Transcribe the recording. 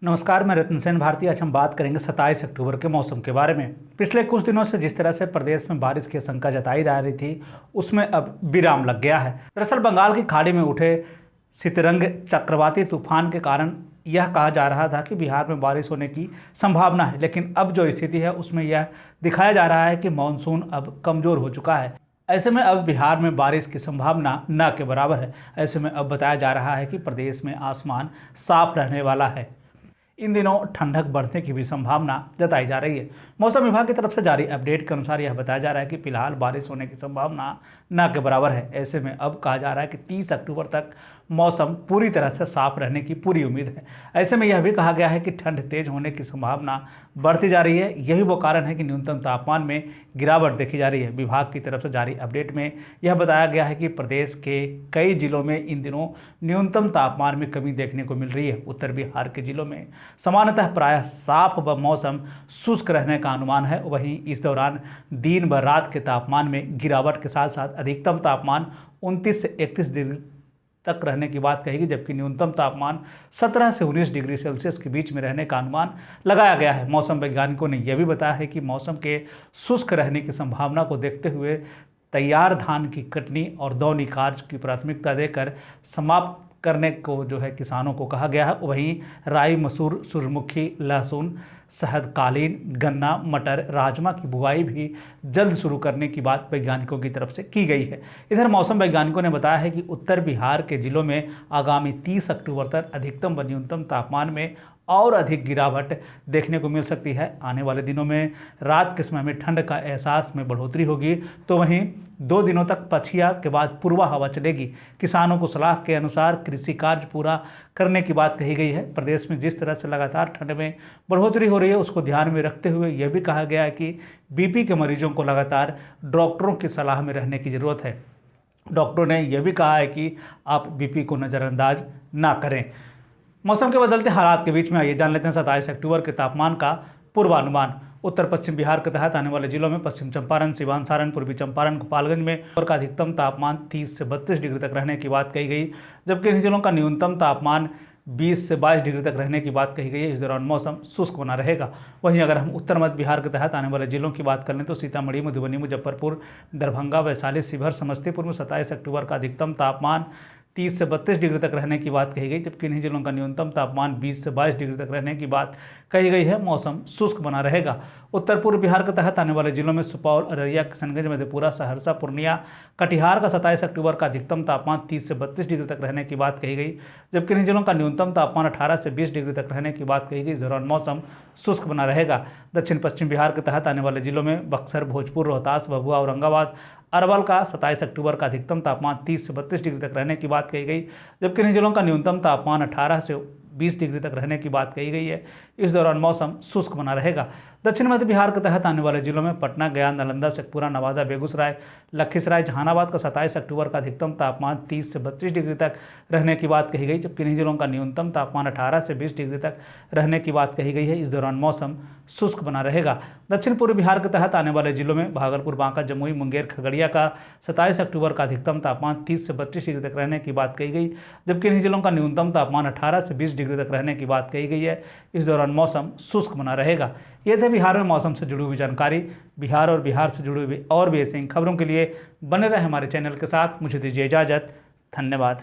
नमस्कार, मैं रत्न सेन भारती। आज हम बात करेंगे 27 अक्टूबर के मौसम के बारे में। पिछले कुछ दिनों से जिस तरह से प्रदेश में बारिश की आशंका जताई जा रही थी, उसमें अब विराम लग गया है। दरअसल बंगाल की खाड़ी में उठे सितरंग चक्रवाती तूफान के कारण यह कहा जा रहा था कि बिहार में बारिश होने की संभावना है, लेकिन अब जो स्थिति है उसमें यह दिखाया जा रहा है कि मानसून अब कमज़ोर हो चुका है। ऐसे में अब बिहार में बारिश की संभावना न के बराबर है। ऐसे में अब बताया जा रहा है कि प्रदेश में आसमान साफ रहने वाला है। इन दिनों ठंडक बढ़ने की भी संभावना जताई जा रही है। मौसम विभाग की तरफ से जारी अपडेट के अनुसार यह बताया जा रहा है कि फिलहाल बारिश होने की संभावना न के बराबर है। ऐसे में अब कहा जा रहा है कि 30 अक्टूबर तक मौसम पूरी तरह से साफ रहने की पूरी उम्मीद है। ऐसे में यह भी कहा गया है कि ठंड तेज होने की संभावना बढ़ती जा रही है। यही वो कारण है कि न्यूनतम तापमान में गिरावट देखी जा रही है। विभाग की तरफ से जारी अपडेट में यह बताया गया है कि प्रदेश के कई जिलों में इन दिनों न्यूनतम तापमान में कमी देखने को मिल रही है। उत्तर बिहार के जिलों में सामान्यतः प्रायः साफ व मौसम शुष्क रहने का अनुमान है। वहीं इस दौरान दिन व रात के तापमान में गिरावट के साथ साथ अधिकतम तापमान 29 से 31 डिग्री तक रहने की बात कहेगी, जबकि न्यूनतम तापमान 17 से 19 डिग्री सेल्सियस के बीच में रहने का अनुमान लगाया गया है। मौसम वैज्ञानिकों ने यह भी बताया है कि मौसम के शुष्क रहने की संभावना को देखते हुए तैयार धान की कटनी और दौनी कार्य की प्राथमिकता देकर समाप्त करने को जो है किसानों को कहा गया है। वहीं राई, मसूर, सूरजमुखी, लहसुन, शहद, कालीन, गन्ना, मटर, राजमा की बुआई भी जल्द शुरू करने की बात वैज्ञानिकों की तरफ से की गई है। इधर मौसम वैज्ञानिकों ने बताया है कि उत्तर बिहार के जिलों में आगामी 30 अक्टूबर तक अधिकतम व न्यूनतम तापमान में और अधिक गिरावट देखने को मिल सकती है। आने वाले दिनों में रात के समय में ठंड का एहसास में बढ़ोतरी होगी, तो वहीं 2 दिनों तक पछिया के बाद पूर्वा हवा चलेगी। किसानों को सलाह के अनुसार कृषि कार्य पूरा करने की बात कही गई है। प्रदेश में जिस तरह से लगातार ठंड में बढ़ोतरी हो रही है, उसको ध्यान में रखते हुए यह भी कहा गया है कि बीपी के मरीजों को लगातार डॉक्टरों की सलाह में रहने की ज़रूरत है। डॉक्टरों ने यह भी कहा है कि आप बीपी को नज़रअंदाज ना करें। मौसम के बदलते हालात के बीच में आइए जान लेते हैं 27 अक्टूबर के तापमान का पूर्वानुमान। उत्तर पश्चिम बिहार के तहत आने वाले जिलों में पश्चिम चंपारण, सिवान, सारण, पूर्वी चंपारण, गोपालगंज में और का अधिकतम तापमान 30 से 32 डिग्री तक रहने की बात कही गई, जबकि इन जिलों का न्यूनतम तापमान 20 से 22 डिग्री तक रहने की बात कही गई है। इस दौरान मौसम शुष्क बना रहेगा। वहीं अगर हम उत्तर मध्य बिहार के तहत आने वाले जिलों की बात कर लें तो सीतामढ़ी, मधुबनी, मुजफ्फरपुर, दरभंगा, वैशाली, शिवहर, समस्तीपुर में 27 अक्टूबर का अधिकतम तापमान 30 से 32 डिग्री तक रहने की बात कही गई, जबकि इन्हीं जिलों का न्यूनतम तापमान 20 से 22 डिग्री तक रहने की बात कही गई है। मौसम शुष्क बना रहेगा। उत्तर पूर्व बिहार के तहत आने वाले जिलों में सुपौल, अररिया, किशनगंज, मधेपुरा, सहरसा, पूर्णिया, कटिहार का 27 अक्टूबर का अधिकतम तापमान 30 से 32 डिग्री तक रहने की बात कही गई, जबकि इन जिलों का न्यूनतम तापमान 18 से 20 डिग्री तक रहने की बात कही गई। इस दौरान मौसम शुष्क बना रहेगा। दक्षिण पश्चिम बिहार के तहत आने वाले जिलों में बक्सर, भोजपुर, रोहतास, भभुआ, औरंगाबाद, अरवल का 27 अक्टूबर का अधिकतम तापमान 30 से 32 डिग्री तक रहने की बात कही गई, जबकि इन जिलों का न्यूनतम तापमान 18 से 20 डिग्री तक रहने की बात कही गई है। इस दौरान मौसम शुष्क बना रहेगा। दक्षिण मध्य बिहार के तहत आने वाले जिलों में पटना, गया, नालंदा, शेखपुरा, नवादा, बेगूसराय, लखीसराय, जहानाबाद का 27 अक्टूबर का अधिकतम तापमान 30 से 32 डिग्री तक रहने की बात कही गई, जबकि इन जिलों का न्यूनतम तापमान 18 से 20 डिग्री तक रहने की बात कही गई है। इस दौरान मौसम शुष्क बना रहेगा। दक्षिण पूर्व बिहार के तहत आने वाले जिलों में भागलपुर, बांका, जमुई, मुंगेर, खगड़िया का 27 अक्टूबर का अधिकतम तापमान 30 से 32 डिग्री तक रहने की बात कही गई, जबकि इन जिलों का न्यूनतम तापमान 18 से 20 डिग्री तक रहने की बात कही गई है। इस दौरान मौसम शुष्क बना रहेगा। ये थे बिहार में मौसम से जुड़ी हुई जानकारी। बिहार और बिहार से जुड़ी हुई और भी ऐसी खबरों के लिए बने रहे हमारे चैनल के साथ। मुझे दीजिए इजाज़त। धन्यवाद।